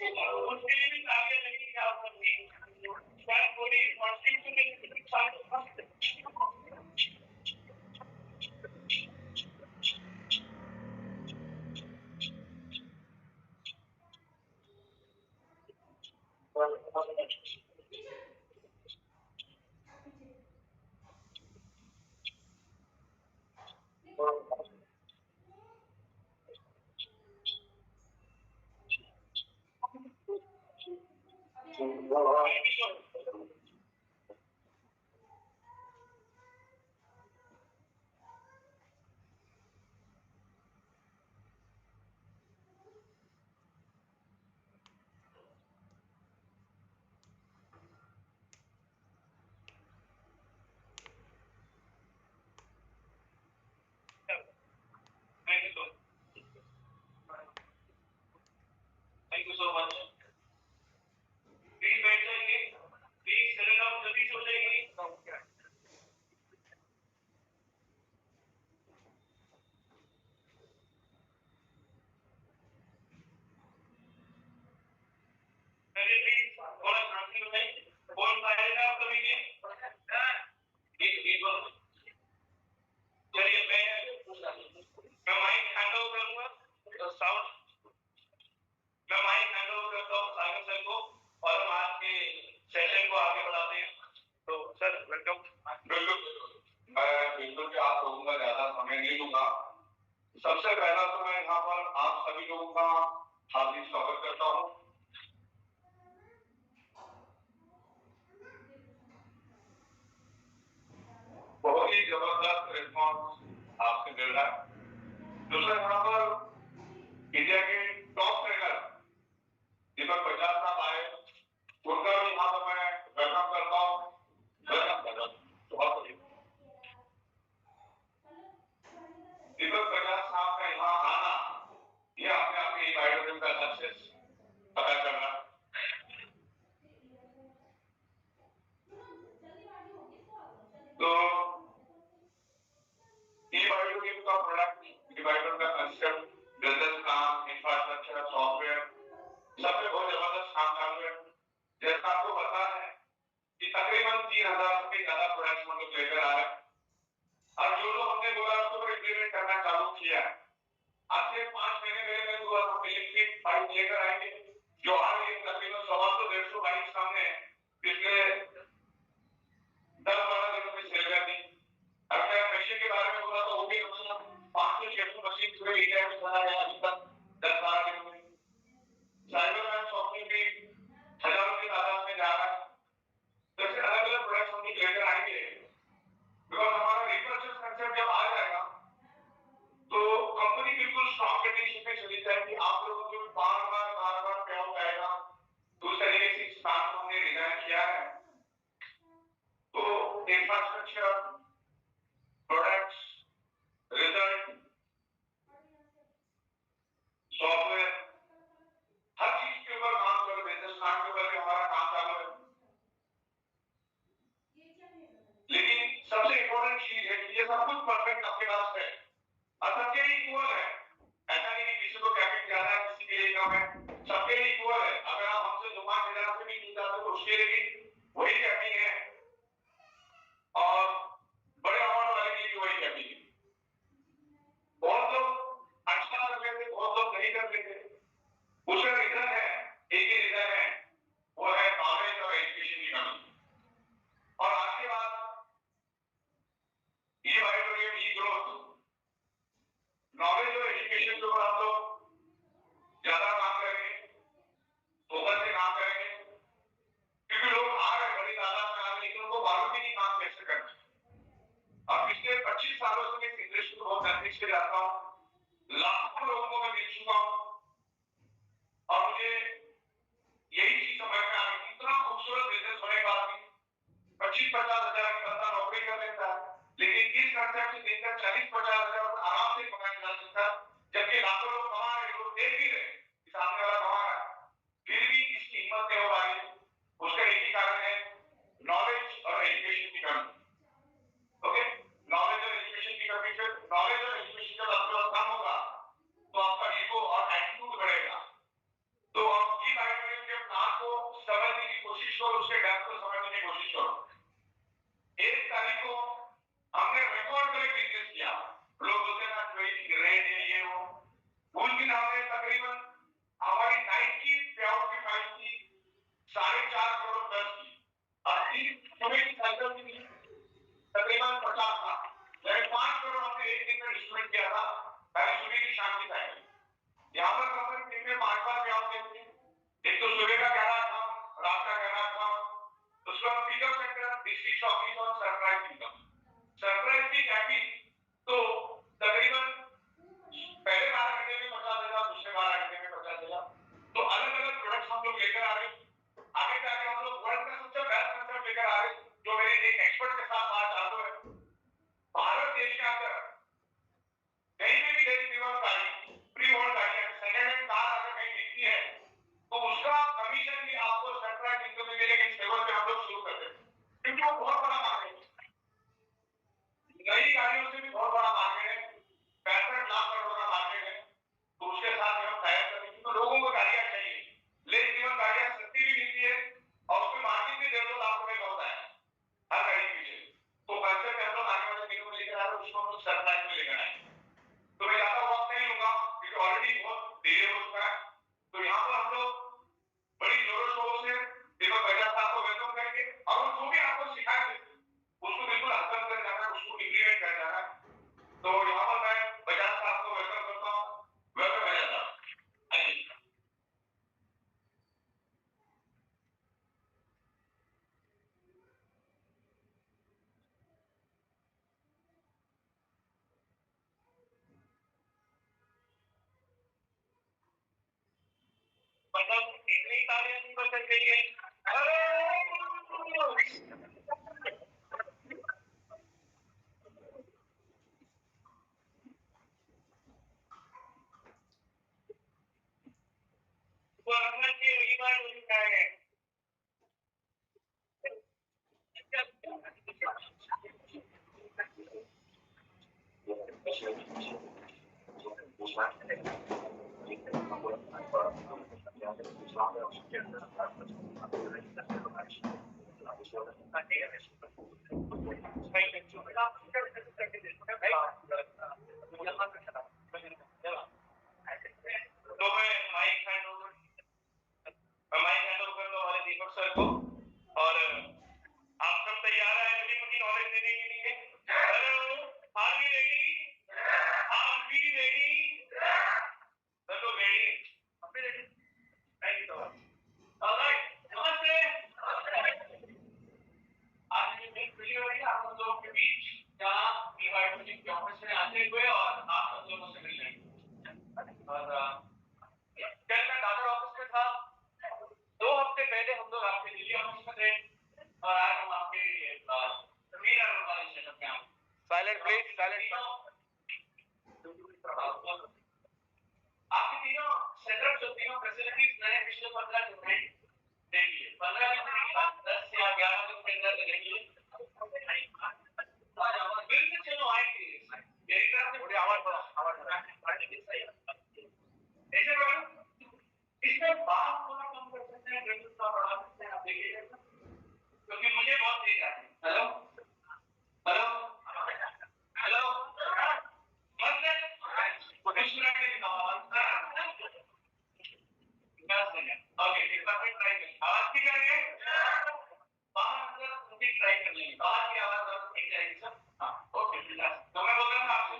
उसके लिए भी कार्य नहीं किया शायद पूरी Thank you so much. Please बैठ जाइए. Please settle down. जल्दी सो जाइए. Please थोड़ा शांति हो जाइए. कौन पाएगा आप कभी के? एक बार. चलिए मैं माइक हैंड ओवर करूँगा. साउंड मैं माइक हैंड ओवर करता हूँ सागर सर को और हम आज के सेशन को आगे बढ़ाते हैं. तो सर वेलकम. बिल्कुल मैं बिल्कुल भी आप लोगों का ज्यादा समय नहीं लूंगा. सबसे पहला तो मैं यहाँ पर आप सभी लोगों का हार्दिक स्वागत करता हूँ. बहुत ही जबरदस्त रिस्पॉन्स आपसे मिल रहा है. दूसरा यहाँ पर इंडिया के टॉप ट्रेनर दीपक बजाज साहब आए, उनका भी यहाँ पर मैं वेलकम करता हूँ. दीपक बजाज साहब का यहाँ आना यह अपने आप में बायोडोग्राफी का सक्सेस पता चल रहा है. तो ई-बायोडोग्राफी का प्रोडक्ट, ई-बायोडोग्राफी का कंसेप्ट, बिजनेस काम, इंफ्रास्ट्रक्चर, सॉफ्टवेयर सब पे बहुत जबरदस्त काम चालू है. जैसा आपको पता है कि तकरीबन 3000 से ज्यादा प्रोडक्ट्स हम लोग लेकर आ रहे हैं और जो लोग हमने बोला उसको इम्प्लीमेंट करना चालू किया है. आज से 5 महीने पहले मैं बोला हम इलेक्ट्रिक बाइक लेकर आएंगे जो हर एक तकरीबन 100-150 बाइक हमने पिछले 10-12 दिनों में सेल कर दी. अब मैं मशीन के बारे में बोला तो वो भी हमारा 500-600 मशीन पूरे इंडिया में चला गया अभी तक 10-12 दिनों में. साइबर सॉफ्टवेयर भी हजारों की तादाद में जा रहा है. तो ऐसे अलग अलग प्रोडक्ट्स हम लेकर आएंगे बिकॉज हमारा रिसर्च कंसेप्ट जब आ जाएगा तो कंपनी बिल्कुल स्ट्रॉन्ग कंडीशन में चली जाएगी. आप लोगों को बार-बार क्या आएगा तो उस तरीके से इस प्लान को हमने डिजाइन किया है. तो इंफ्रास्ट्रक्चर, प्रोडक्ट्स, रिजल्ट, सॉफ्टवेयर हर चीज के ऊपर काम कर बिजनेस प्लान के ऊपर हमारा काम चालू है. लेकिन सबसे इम्पोर्टेंट चीज है कि ये सब कुछ परफेक्ट आपके पास है और सबके लिए इक्वल है. ऐसा नहीं कि किसी को कैपिंग ज्यादा है किसी के लिए कम है. सबके लिए इक्वल है. अगर आप हमसे 2-5 से भी नहीं जाते तो उसके लिए भी वही कैपिंग है और बड़े अमाउंट वाले के लिए वही कैपिंग है. बहुत लोग अच्छा कर लेते, बहुत लोग नहीं कर लेते. उसका रीजन है, एक ही रीजन है, वो है नॉलेज और एजुकेशन की कमी. और आज के बाद ये बायोडोग्राफी ई ग्रोथ नॉलेज और एजुकेशन के ऊपर हम लोग ज्यादा काम करेंगे, फोकस से काम करेंगे क्योंकि लोग आ रहे बड़ी तादाद में आ रहे लेकिन उनको मालूम ही नहीं काम कैसे करना. और पिछले 25 सालों से मैं इंडस्ट्री को बहुत नजदीक से जाता हूँ. लाखों लोगों को मैं मिल चुका हूँ और मुझे यही चीज समझ में आ रही. इतना खूबसूरत बिजनेस होने के बाद भी 25-50 हजार की बंदा नौकरी कर लेता है लेकिन इस कंसेप्ट से देकर 40-50 हजार आराम से कमाया जा सकता है. जबकि लाखों लोग कमा रहे, लोग देख भी रहे कि सामने वाला कमा रहा है फिर भी इसकी हिम्मत नहीं हो पा रही. उसका एक ही कारण है नॉलेज और एजुकेशन की कमी. ओके, नॉलेज और एजुकेशन की कमी. फिर नॉलेज और एजुकेशन जब आपके पास कम होगा बार क्या होते थे, एक तो सुबह का कह रहा था, रात का कह रहा था, उसका पिकअप सेंटर डिस्ट्रिक्ट ऑफिस और सरप्राइज पिकअप, सरप्राइज की कैबी तो तकरीबन पहले 12 घंटे में पहुंचा देगा, दूसरे 12 घंटे में पहुंचा देगा। तो अलग अलग प्रोडक्ट्स हम लोग लेकर आ रहे हैं। आगे जाके हम लोग वर्ल्ड का सबसे बेस्ट कंसेप्ट लेकर आ रहे हैं, जो मेरे एक एक्सपर्ट के साथ बात चालू है। भारत देश के अंदर कहीं पे भी डिलीवर गाड़ी, प्री ओल्ड गाड़ी, सेकंड हैंड कार अगर कहीं बिकती है तो उसका कमीशन भी आपको सरप्राइज इनकम मिलेगा। इस लेवल पे हम लोग शुरू करते हैं, क्योंकि वो बहुत बड़ा मार्केट है। नई गाड़ियों से भी बहुत बड़ा मार्केट है, 65 लाख करोड़ का मार्केट है। तो उसके साथ हम तैयार करेंगे, तो लोगों को गाड़ियां चाहिए, लेकिन गाड़ियां सस्ती भी मिलती है और उसमें मार्जिन भी 1.5 लाख रुपए का होता है हर गाड़ी के पीछे। तो कंसेप्ट हम लोग आने वाले दिनों में लेकर आ रहे हैं, उसको हम लोग सरप्राइज में लेकर आएंगे। तो मैं ज्यादा वक्त नहीं लूंगा क्योंकि ऑलरेडी बहुत देर हो चुका है। तो यहाँ पर हम लोग बड़ी जोरों शोरों से दीपक बजाज साहब को वेलकम करेंगे और वो जो भी आपको सिखाएंगे उसको बिल्कुल हस्तम कर जाना है, उसको इंप्लीमेंट कर जाना है। तो यहाँ पर मैं बजाज साहब को वेलकम करता हूँ। वेलकम बजाज साहब, आइए। मतलब इतनी तालियां नहीं बज रही है। दीपक सर को और आप सब तैयार हैं मुझे मुझे नॉलेज देने के लिए? Hello, are we ready? Are we ready? Sir तो रेडी, हम भी ready. Thank you so much. Alright, नमस्ते। आज की मेरी वीडियो है आप सब लोगों के बीच जहां ईवाई म्यूजिक के ऑफिस में आते हुए और आप सब लोगों से मिल रहे हैं। और कल मैं दादर ऑफिस में था, 2 हफ्ते पहले हम लोग आपके दिल्ली ऑफिस में थे और आज हम आपके मीरा रोड वाले सेटअप में आए। Silent please, silent. आपके तीनों सेटअप जो तीनों फैसिलिटीज मैंने पिछले 15 दिन में देखिए, 15 दिन के बाद 10 या 11 दिन के अंदर देखिए फिर से चलो आएंगे मेरी तरफ से थोड़ी आवाज ऐसे बना इसमें बात थोड़ा कम कर सकते हैं, रेडियो का बढ़ा सकते हैं, आप देखिए क्योंकि मुझे बहुत तेज आती है। हेलो हेलो हेलो मतलब कुछ मिनट के लिए ओके एक बार फिर ट्राई करें, आवाज की करेंगे बाहर अंदर उनकी ट्राई कर लेंगे, बाहर की आवाज और ठीक जाएगी सब। हाँ ओके, तो मैं बोल रहा था आपसे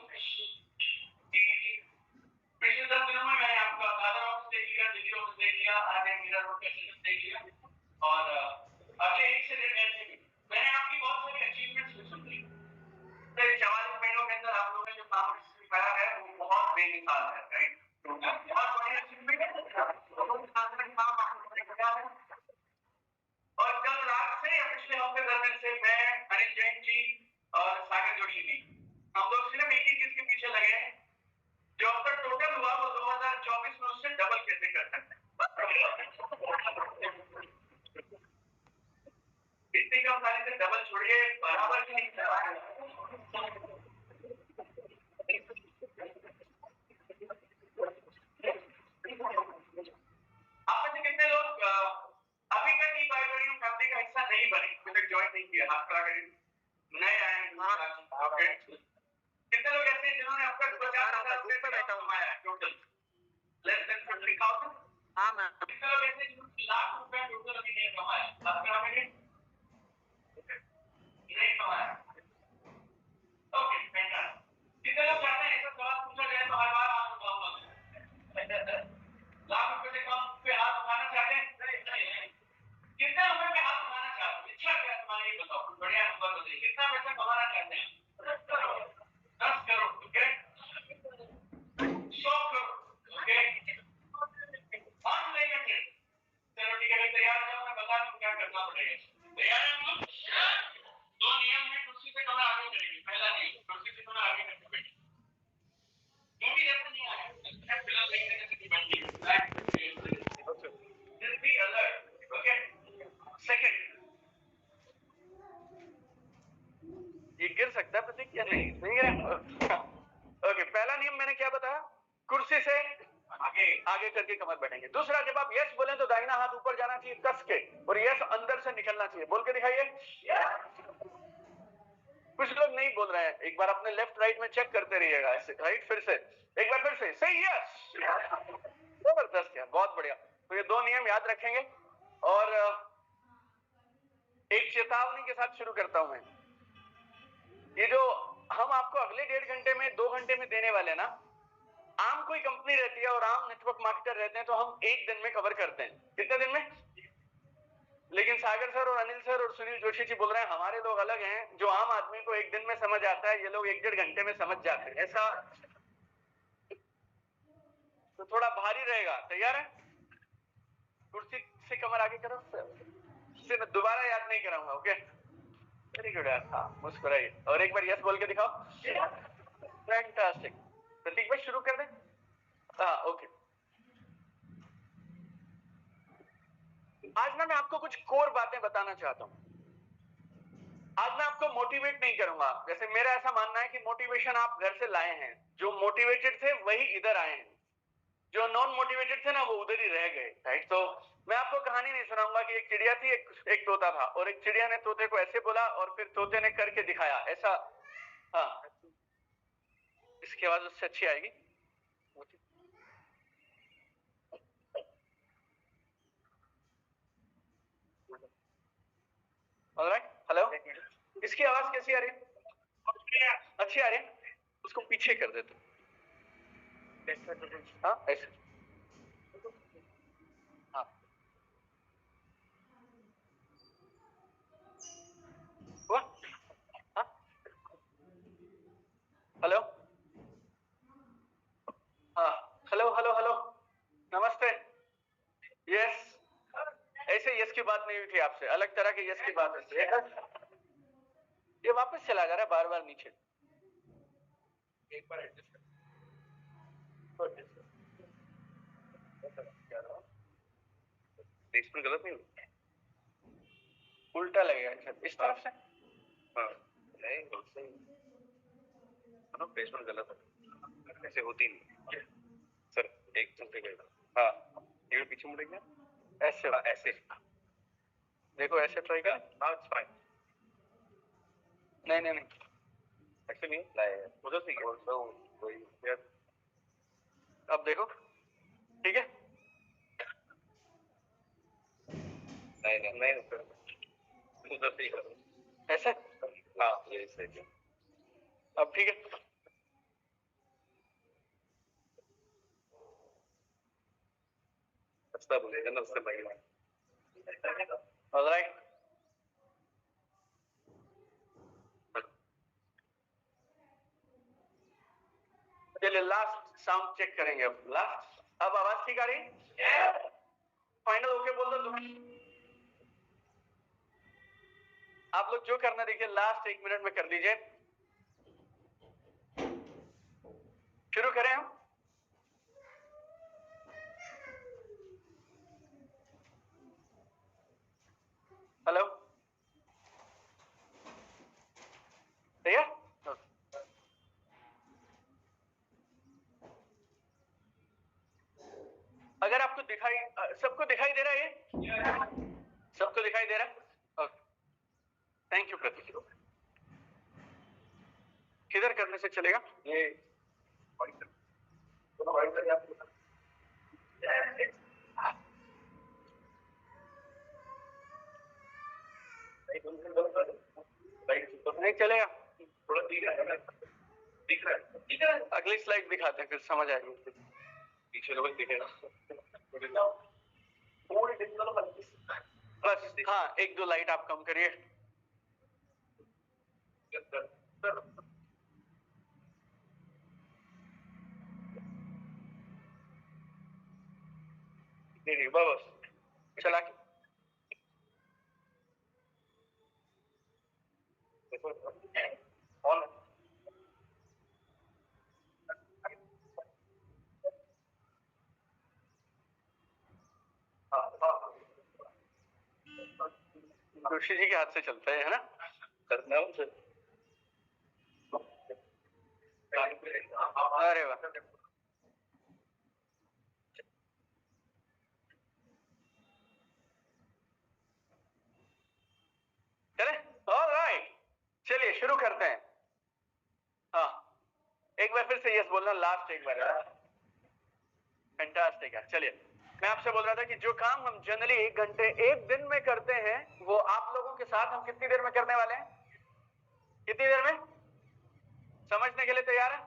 पिछले 10 दिनों में मैंने आपका दादर ऑफिस देख लिया, दिल्ली ऑफिस देख लिया, आगे मीरा रोड का सेटअप देख लिया और अगले 1 से 1.5 महीने में मैंने आपकी बहुत सारी अचीवमेंट्स भी सुन ली। तो 44 महीनों के अंदर आप लोगों ने जो काम सिखाया है वो बहुत बेमिसाल है, राइट? तो बहुत बड़ी अचीवमेंट है, काम आपने किया है। और कल रात से या पिछले हफ्ते 10 दिन से मैं अनिल जैन जी और सागर जोशी जी हम लोग सिर्फ एक ही चीज के पीछे लगे हैं, जो अब तक टोटल हुआ वो 2024 में उससे डबल कैसे कर सकते हैं। इतनी कम सारी से डबल छोड़िए, बराबर की नहीं करवा है। आप में से कितने लोग अभी तक ई बाइबल फैमिली का हिस्सा नहीं बने, अभी तक ज्वाइन नहीं किया? हाथ खड़ा करिए, नए आए हैं। ओके, कितने लोग ऐसे हैं जिन्होंने अब तक 50,000 रुपए पे कमाया है टोटल? Less than 50,000। हां मैम। कितने लोग ऐसे जिन्होंने लाख रुपए टोटल अभी नहीं कमाया? हाथ खड़ा करिए। नहीं कमाया। Okay, fantastic. कितने लोग चाहते हैं ऐसा सवाल पूछा जाए तो हर बार आप बताऊंगा लाख रुपए से करना पड़ेगा। तैयार हैं हम लोग? दो नियम है, कुर्सी से कमर आगे करेंगे। पहला नियम, कुर्सी से कमर आगे करके बैठिए। मूवी जैसा नहीं आया, फिल्म देखने जैसे नहीं बैठिए। Just be alert, okay? Second, ये गिर सकता है प्रतीक या नहीं? नहीं गिरा? ओके, पहला नियम मैंने क्या बताया? कुर्सी से आगे करके कमर बैठेंगे। दूसरा, जब आप यस बोलें तो दाहिना हाथ ऊपर जाना चाहिए कस के, और यस अंदर से निकलना चाहिए। बोल के दिखाइए। कुछ लोग नहीं बोल रहे हैं, एक बार अपने लेफ्ट राइट में चेक करते रहिएगा। ऐसे राइट, फिर से एक बार, फिर से सही, यस, जबरदस्त यार, बहुत बढ़िया। तो ये दो नियम याद रखेंगे, और एक चेतावनी के साथ शुरू करता हूं मैं। ये जो हम आपको अगले 1.5 घंटे में, 2 घंटे में देने वाले ना, आम कोई कंपनी रहती है और आम नेटवर्क मार्केटर रहते हैं तो हम 1 दिन में कवर करते हैं। कितने दिन में? लेकिन सागर सर और अनिल सर और सुनील जोशी जी बोल रहे हैं हमारे लोग अलग हैं, जो आम आदमी को 1 दिन में समझ आता है, ये लोग 1-1.5 घंटे में समझ जाते हैं। ऐसा तो थोड़ा भारी रहेगा। तैयार है? कुर्सी से कमर आगे करो, से मैं दोबारा याद नहीं कराऊंगा। ओके, वेरी गुड यार। हाँ, मुस्कुराइए और एक बार यस बोल के दिखाओ। फैंटास्टिक। प्रतीक भाई शुरू कर दें? हाँ, ओके। आज ना मैं आपको कुछ कोर बातें बताना चाहता हूं। आज मैं आपको मोटिवेट नहीं करूंगा। जैसे मेरा ऐसा मानना है कि मोटिवेशन आप घर से लाए हैं, जो मोटिवेटेड थे वही इधर आए हैं, जो नॉन मोटिवेटेड थे ना वो उधर ही रह गए, राइट? तो मैं आपको कहानी नहीं सुनाऊंगा कि एक चिड़िया थी, एक तोता था, और एक चिड़िया ने तोते को ऐसे बोला और फिर तोते ने करके दिखाया ऐसा। हाँ, इसकी आवाज उससे अच्छी आएगी। ऑलराइट, हेलो, इसकी आवाज कैसी आ रही है? अच्छी आ रही है? उसको पीछे कर देते। हाँ, ऐसे। हाँ, हुआ? हाँ, हेलो, हाँ, हेलो हेलो हेलो, नमस्ते, यस। ऐसे यस की बात नहीं हुई थी आपसे, अलग तरह के यस की बात है। ये वापस चला जा रहा है बार बार नीचे। एक बार एडजस्ट कर। प्लेसमेंट गलत नहीं, उल्टा लगेगा। अच्छा, इस तरफ से। हाँ, नहीं सही, प्लेसमेंट गलत है, ऐसे होती नहीं सर। एक चलते गए। हाँ, ये पीछे मुड़ेंगे ऐसे। हाँ, ऐसे देखो, ऐसे ट्राई कर। हाँ, इट्स फाइन। नहीं नहीं नहीं, ऐसे नहीं, उधर से वही यार। अब देखो, ठीक है? नहीं नहीं नहीं, उधर से ही करो ऐसे। हाँ, ये सही है। अब ठीक है? अच्छा बोलेगा ना उससे पहले। ऑलराइट, चलिए लास्ट साउंड चेक करेंगे। अब लास्ट, अब आवाज ठीक आ रही है? फाइनल ओके बोल दो तुम। आप लोग जो करना, देखिए लास्ट 1 मिनट में कर दीजिए। शुरू करें हम? हेलो, भैया, अगर आपको दिखाई, सबको दिखाई दे रहा है? ये सबको दिखाई दे रहा है? ओके, थैंक यू प्रतीक। किधर करने से चलेगा ये? नहीं चलेगा, थोड़ा दिख रहा है। अगली स्लाइड दिखाते हैं, फिर समझ आएगी। पीछे लोग दिखेगा बस। हाँ, 1-2 लाइट आप कम करिए। बस चला के जोशी जी के हाथ से चलता है ना, करता हूँ सर। अरे वाह, चले, ऑलराइट, चलिए शुरू करते हैं। हाँ, एक बार फिर से यस बोलना, लास्ट एक बार। फैंटास्टिक है। चलिए, मैं आपसे बोल रहा था कि जो काम हम जनरली 1 घंटे 1 दिन में करते हैं, वो आप लोगों के साथ हम कितनी देर में करने वाले हैं? कितनी देर में? समझने के लिए तैयार है?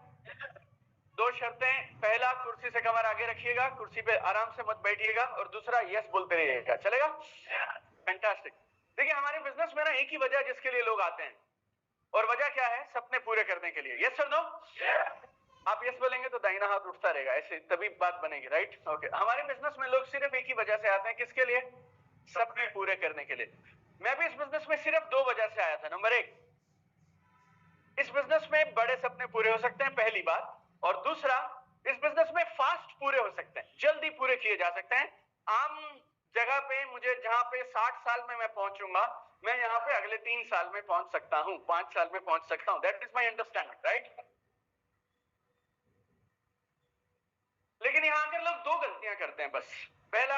2 शर्तें, पहला कुर्सी से कमर आगे रखिएगा, कुर्सी पे आराम से मत बैठिएगा, और दूसरा यस बोलते रहिएगा। चलेगा? फैंटास्टिक। देखिए, हमारे बिजनेस में ना एक ही वजह जिसके लिए लोग आते हैं, और वजह क्या है? सपने पूरे करने के लिए। यस और नो? आप यस बोलेंगे तो दाहिना हाथ उठता रहेगा, ऐसे तभी बात बनेगी, राइट? ओके। हमारे बिजनेस में लोग सिर्फ एक ही वजह से आते हैं, किसके लिए? सपने पूरे करने के लिए। मैं भी इस बिजनेस में सिर्फ 2 वजह से आया था। नंबर 1, इस बिजनेस में बड़े सपने पूरे हो सकते हैं, पहली बात। और दूसरा, इस बिजनेस में फास्ट पूरे हो सकते हैं, जल्दी पूरे किए जा सकते हैं। आम जगह पे मुझे जहां पे 60 साल में मैं पहुंचूंगा, मैं यहां पे अगले 3 साल में पहुंच सकता हूं, 5 साल में पहुंच सकता हूं। That is my understanding, right? लेकिन यहां आकर लोग 2 गलतियां करते हैं बस। पहला,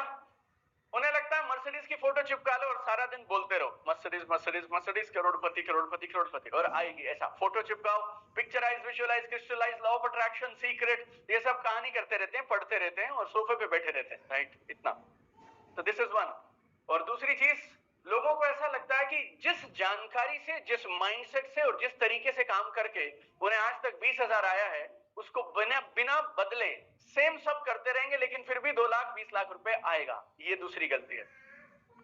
उन्हें लगता है मर्सिडीज की फोटो चिपका लो और सारा दिन बोलते रहो मर्सिडीज मर्सिडीज मर्सिडीज, करोड़पति करोड़पति करोड़पति, और आएगी। ऐसा फोटो चिपकाओ, picturise, visualise, crystallise, law of attraction, secret, ये सब कहानी करते रहते हैं, पढ़ते रहते हैं और सोफे पे बैठे रहते हैं, राइट? इतना तो दिस इज वन। और दूसरी चीज, लोगों को ऐसा लगता है कि जिस जानकारी से, जिस माइंडसेट से और जिस तरीके से काम करके उन्हें आज तक 20,000 आया है, उसको बिना बिना बदले सेम सब करते रहेंगे, लेकिन फिर भी 2 लाख 20 लाख रुपए आएगा। ये दूसरी गलती है।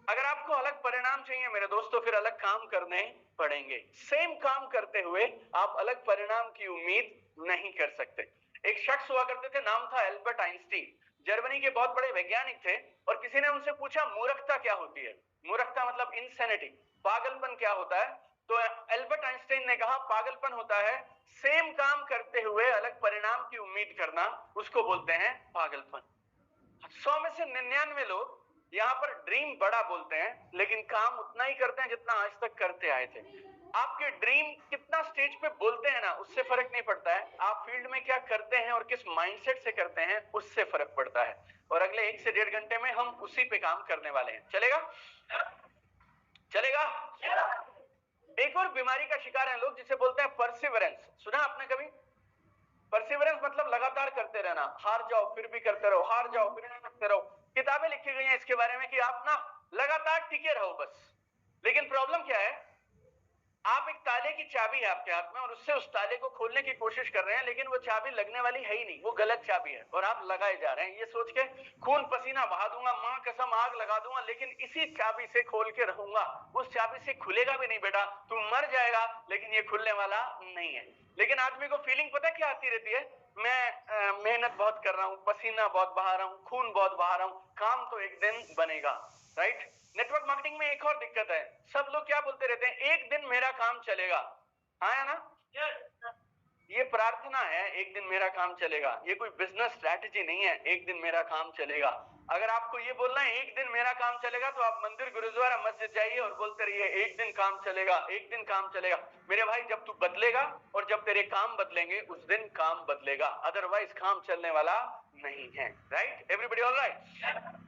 अगर आपको अलग परिणाम चाहिए मेरे दोस्तों, फिर अलग काम करने पड़ेंगे। सेम काम करते हुए आप अलग परिणाम की उम्मीद नहीं कर सकते। एक शख्स हुआ करते थे, नाम था एल्बर्ट आइंस्टीन। जर्मनी के बहुत बड़े वैज्ञानिक थे, और किसी ने उनसे पूछा मूर्खता क्या होती है? मूर्खता मतलब इंसैनिटी, पागलपन क्या होता है? तो एल्बर्ट आइंस्टाइन ने कहा, पागलपन होता है सेम काम करते हुए अलग परिणाम की उम्मीद करना, उसको बोलते हैं पागलपन। 100 में से 99 लोग यहां पर ड्रीम बड़ा बोलते हैं, लेकिन काम उतना ही करते हैं जितना आज तक करते आए थे। आपके ड्रीम कितना स्टेज पे बोलते हैं ना, उससे फर्क नहीं पड़ता है। आप फील्ड में क्या करते हैं और किस माइंडसेट से करते हैं, उससे फर्क पड़ता है। और अगले 1 से 1.5 घंटे में हम उसी पे काम करने वाले हैं। चलेगा? चलेगा? एक और बीमारी का शिकार है लोग, जिसे बोलते हैं परसिवरेंस। सुना आपने कभी? परसिवरेंस मतलब लगातार करते रहना, हार जाओ फिर भी करते रहो, हार जाओ फिर भी करते रहो। किताबें लिखी गई हैं इसके बारे में कि आप ना लगातार टिके रहो बस। लेकिन प्रॉब्लम क्या है? आप एक ताले की चाबी है आपके हाथ में, और उससे उस ताले को खोलने की कोशिश कर रहे हैं, लेकिन वो चाबी लगने वाली है ही नहीं, वो गलत चाबी है, और आप लगाए जा रहे हैं ये सोच के खून पसीना बहा दूंगा, मां कसम आग लगा दूंगा, लेकिन इसी चाबी से खोल के रहूंगा। उस चाबी से खुलेगा भी नहीं बेटा, तू मर जाएगा, लेकिन ये खुलने वाला नहीं है। लेकिन आदमी को फीलिंग पता क्या आती रहती है? मैं मेहनत बहुत कर रहा हूं, पसीना बहुत बहा रहा हूं, खून बहुत बहा रहा हूं, काम तो एक दिन बनेगा, राइट? नेटवर्क मार्केटिंग में एक और दिक्कत है, सब लोग क्या बोलते रहते हैं? एक दिन मेरा काम चलेगा। हाँ है ना? ये प्रार्थना है, एक दिन मेरा काम चलेगा। ये कोई बिजनेस स्ट्रैटेजी नहीं है, एक दिन मेरा काम चलेगा। अगर आपको ये बोलना है एक दिन मेरा काम चलेगा, तो आप मंदिर, गुरुद्वारा, मस्जिद जाइए और बोलते रहिए एक दिन काम चलेगा, एक दिन काम चलेगा। मेरे भाई, जब तू बदलेगा और जब तेरे काम बदलेंगे, उस दिन काम बदलेगा, अदरवाइज काम चलने वाला नहीं है, राइट? Everybody all right?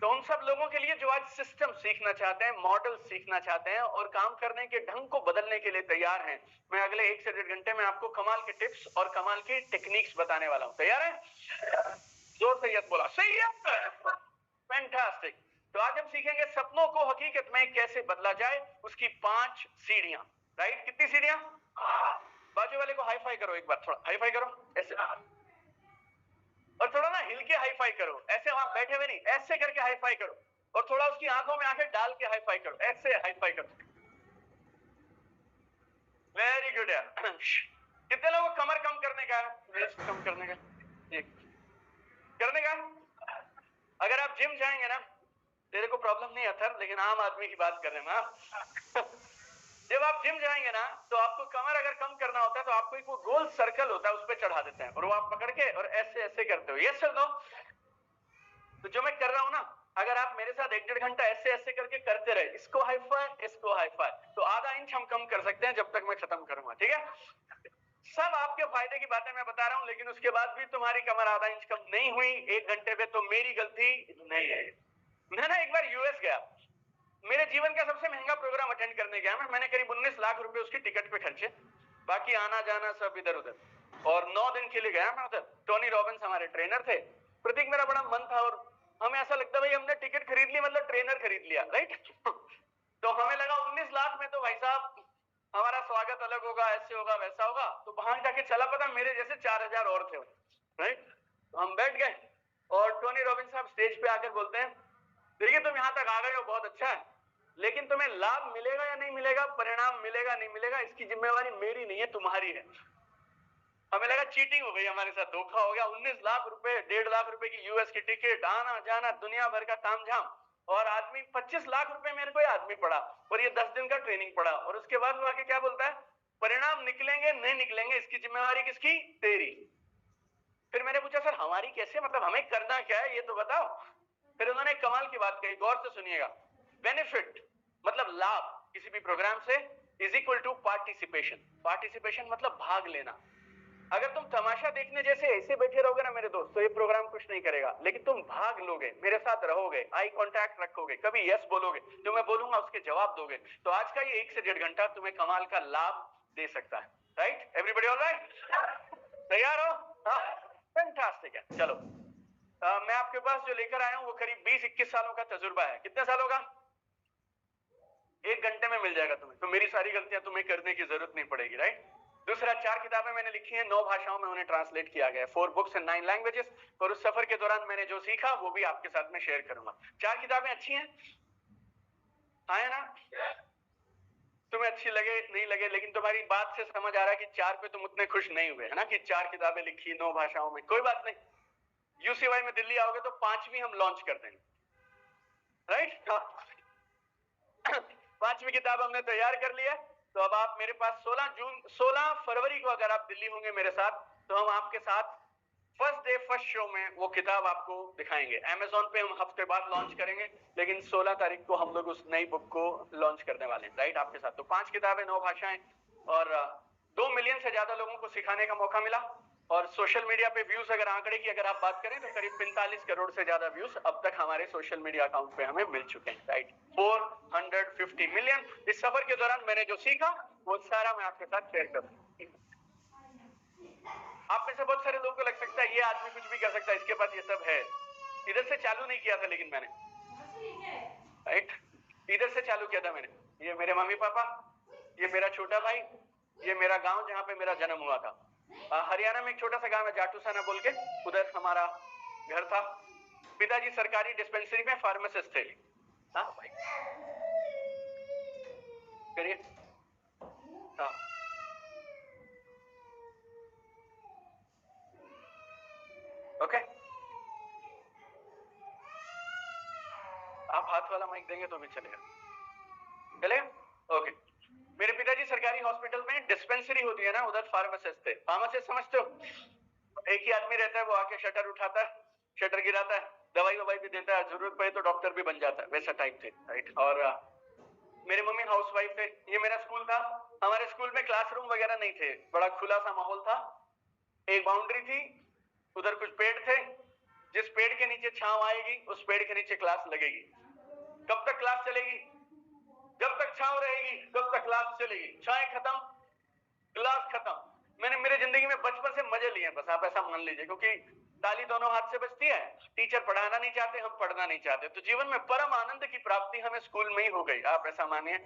तो उन सब लोगों के लिए जो आज सिस्टम सीखना चाहते हैं, मॉडल सीखना चाहते हैं और काम करने के ढंग को बदलने के लिए तैयार हैं, मैं अगले 1 से 1.5 घंटे में आपको कमाल के टिप्स और कमाल के टेक्निक्स बताने वाला हूं। तैयार है? जोर से यस बोला, सही है, फैंटास्टिक। तो आज हम सीखेंगे सपनों को हकीकत में कैसे बदला जाए, उसकी 5 सीढ़ियां, राइट? कितनी सीढ़ियां? बाजू वाले को हाई फाई करो, एक बार थोड़ा हाई फाई करो, ऐसे, और थोड़ा ना हिल के हाई फाई करो, ऐसे वहां बैठे हुए नहीं, ऐसे करके हाई फाई करो, और थोड़ा उसकी आंखों में आंखें डाल के हाई फाई करो, ऐसे हाई फाई करो। वेरी गुड यार। कितने लोगों को कमर कम करने का है, वेस्ट कम करने का, एक करने का? अगर आप जिम जाएंगे ना, तेरे को प्रॉब्लम नहीं अथर, लेकिन आम आदमी की बात कर रहे हैं ना। जब आप जिम जाएंगे ना, तो आपको कमर अगर कम करना होता है, तो आपको एक वो गोल सर्कल होता है, उस पर चढ़ा देते हैं, और वो आप पकड़ के और ऐसे ऐसे करते हो। Yes sir, no? तो जो मैं कर रहा हूं ना, अगर आप मेरे साथ 1-1.5 घंटा ऐसे ऐसे करके करते रहे, इसको हाई फाई, तो आधा इंच हम कम कर सकते हैं जब तक मैं खत्म करूंगा, ठीक है? सब आपके फायदे की बातें मैं बता रहा हूं, लेकिन उसके बाद भी तुम्हारी कमर आधा इंच कम नहीं हुई 1 घंटे में, तो मेरी गलती नहीं है। मैं ना एक बार यूएस गया, मेरे जीवन का सबसे महंगा प्रोग्राम अटेंड करने गया मैंने करीब 19 लाख रुपए उसकी टिकट पे खर्चे, बाकी आना जाना सब इधर उधर, और 9 दिन के लिए गया मैं उधर। टोनी रॉबिन्स हमारे ट्रेनर थे। प्रतीक, मेरा बड़ा मन था और हमें ऐसा लगता भाई हमने टिकट खरीद ली मतलब ट्रेनर खरीद लिया, राइट? तो हमें लगा 19 लाख में तो भाई साहब हमारा स्वागत अलग होगा, ऐसे होगा वैसा होगा। तो वहां जाके चला पता मेरे जैसे 4000 और थे, राइट? तो हम बैठ गए और टोनी रॉबिन्स साहब स्टेज पे आकर बोलते हैं, देखिए तुम यहां तक आ गए हो बहुत अच्छा है, लेकिन तुम्हें लाभ मिलेगा या नहीं मिलेगा, परिणाम मिलेगा नहीं मिलेगा, इसकी जिम्मेवारी मेरी नहीं है, तुम्हारी है। हमें लगा चीटिंग हो गई, हमारे साथ धोखा हो गया। 19 लाख रुपए, 1.5 लाख रुपए की यूएस की टिकट, आना जाना, दुनिया भर का तामझाम, और आदमी 25 लाख रुपए मेरे को आदमी पड़ा, और ये 10 दिन का ट्रेनिंग पड़ा। और उसके बाद वो आके क्या बोलता है, परिणाम निकलेंगे नहीं निकलेंगे इसकी जिम्मेवारी किसकी, तेरी। फिर मैंने पूछा सर हमारी कैसे, मतलब हमें करना क्या है ये तो बताओ। फिर उन्होंने कमाल की बात कही, गौर से सुनिएगा। बेनिफिट मतलब लाभ किसी भी प्रोग्राम से is equal to participation. Participation मतलब भाग लेना। अगर तुम तमाशा देखने जैसे ऐसे बैठे रहोगे ना मेरे दोस्त, तो ये प्रोग्राम कुछ नहीं करेगा, लेकिन तुम भाग लोगे, मेरे साथ रहोगे, आई कांटेक्ट रखोगे, कभी यस बोलोगे, जो मैं बोलूंगा उसके जवाब दोगे, तो आज का ये 1 से 1.5 घंटा तुम्हें कमाल का लाभ दे सकता है, राइट? Everybody alright? तैयार हो? फैंटास्टिक है। चलो मैं आपके पास जो लेकर आया हूं वो करीब 20-21 सालों का तजुर्बा है। कितने सालों का? 1 घंटे में मिल जाएगा तुम्हें, तो मेरी सारी गलतियां तुम्हें करने की जरूरत नहीं पड़ेगी, राइट? दूसरा, 4 किताबें मैंने लिखी हैं, 9 भाषाओं में उन्हें ट्रांसलेट किया गया है, 4 बुक्स इन 9 लैंग्वेजेस। और उस सफर के दौरान मैंने जो सीखा वो भी आपके साथ में शेयर करूंगा। 4 किताबें अच्छी हैं, आए ना? तुम्हें अच्छी लगे नहीं लगे, लेकिन तुम्हारी बात से समझ आ रहा है कि 4 पे तुम उतने खुश नहीं हुए, है ना? कि 4 किताबें लिखी 9 भाषाओं में, कोई बात नहीं। यूसीवाई में दिल्ली आओगे तो 5वीं हम लॉन्च कर देंगे, राइट? 5वीं किताब हमने तैयार कर ली है। तो अब आप मेरे पास 16 फरवरी को अगर आप दिल्ली होंगे मेरे साथ, तो हम आपके साथ फर्स्ट डे फर्स्ट शो में वो किताब आपको दिखाएंगे। अमेज़न पे हम हफ्ते बाद लॉन्च करेंगे, लेकिन 16 तारीख को हम लोग उस नई बुक को लॉन्च करने वाले हैं, राइट? आपके साथ। तो 5 किताबें, 9 भाषाएं, और 2 मिलियन से ज्यादा लोगों को सिखाने का मौका मिला। और सोशल मीडिया पे व्यूज, अगर आंकड़े की अगर आप बात करें तो करीब 45 करोड़ से ज्यादा व्यूज अब तक हमारे सोशल मीडिया अकाउंट पे हमें मिल चुके हैं, राइट? 450 मिलियन। इस सफर के दौरान मैंने जो सीखा वो सारा मैं आपके साथ शेयर करूंगा। आप में से बहुत सारे लोगों को लग सकता है ये आदमी कुछ भी कर सकता है, इसके पास ये सब है। इधर से चालू नहीं किया था, लेकिन मैंने, राइट, इधर से चालू किया था मैंने। ये मेरे मम्मी पापा, ये मेरा छोटा भाई, ये मेरा गांव जहां पे मेरा जन्म हुआ था। हरियाणा में एक छोटा सा गांव है जाटूसाना बोल के, उधर हमारा घर था। पिताजी सरकारी डिस्पेंसरी में फार्मासिस्ट थे। हाँ भाई, करिए। हाँ, ओके, आप हाथ वाला माइक देंगे तो भी चलेगा, चलेगा? ओके। मेरे पिताजी सरकारी हॉस्पिटल में डिस्पेंसरी होती है ना, उधर फार्मासिस्ट थे। फार्मासिस्ट समझते हो? एक ही आदमी रहता है, वो आके शटर उठाता है, शटर गिराता है, दवाई ववाई भी देता है, जरूरत पड़े तो डॉक्टर भी बन जाता है, वैसा टाइप थे, राइट? और मेरी मम्मी हाउसवाइफ थे। ये मेरा स्कूल था। हमारे स्कूल में क्लासरूम वगैरह नहीं थे, बड़ा खुला सा माहौल था। एक बाउंड्री थी, उधर कुछ पेड़ थे, जिस पेड़ के नीचे छांव आएगी उस पेड़ के नीचे क्लास लगेगी। कब तक क्लास चलेगी? जब तक छांव रहेगी तब तक क्लास चलेगी। छाएं खत्म, क्लास खत्म। मैंने मेरे जिंदगी में बचपन से मजे लिए, बस आप ऐसा मान लीजिए, क्योंकि ताली दोनों हाथ से बजती है। टीचर पढ़ाना नहीं चाहते, हम पढ़ना नहीं चाहते, तो जीवन में परम आनंद की प्राप्ति हमें स्कूल में ही हो गई, आप ऐसा मानिए।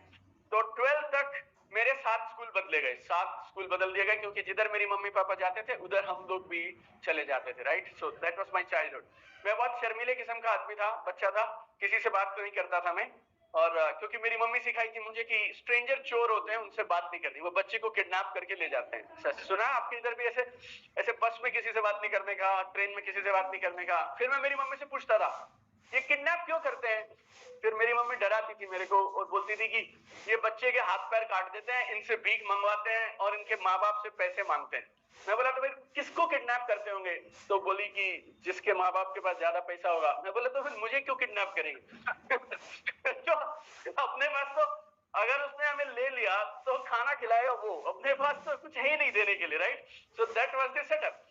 तो 12th तक मेरे 7 स्कूल बदले गए, 7 स्कूल बदल दिए गए, क्योंकि जिधर मेरी मम्मी पापा जाते थे उधर हम लोग भी चले जाते थे, right? So that was my childhood. मैं बहुत शर्मीले किस्म का आदमी था, बच्चा था, किसी से बात तो नहीं करता था मैं। और क्योंकि मेरी मम्मी सिखाई थी मुझे कि स्ट्रेंजर चोर होते हैं, उनसे बात नहीं करनी, वो बच्चे को किडनैप करके ले जाते हैं। सुना आपके इधर भी ऐसे ऐसे बस में किसी से बात नहीं करने का, ट्रेन में किसी से बात नहीं करने का। फिर मैं मेरी मम्मी से पूछता था ये किडनैप क्यों करते हैं? फिर मेरी मम्मी डराती थी मेरे को और बोलती थी कि ये बच्चे के हाथ पैर काट देते हैं, इनसे भीख मंगवाते हैं और इनके माँ बाप से पैसे मांगते हैं। मैं बोला तो फिर किसको किडनैप करते होंगे? तो बोली कि जिसके माँ बाप के पास ज्यादा पैसा होगा। मैं बोला तो फिर मुझे क्यों किडनैप करेंगे? तो अपने पास तो अगर उसने हमें ले लिया तो खाना खिलाएगा वो, अपने पास तो कुछ है ही नहीं देने के लिए, right? So that was the setup.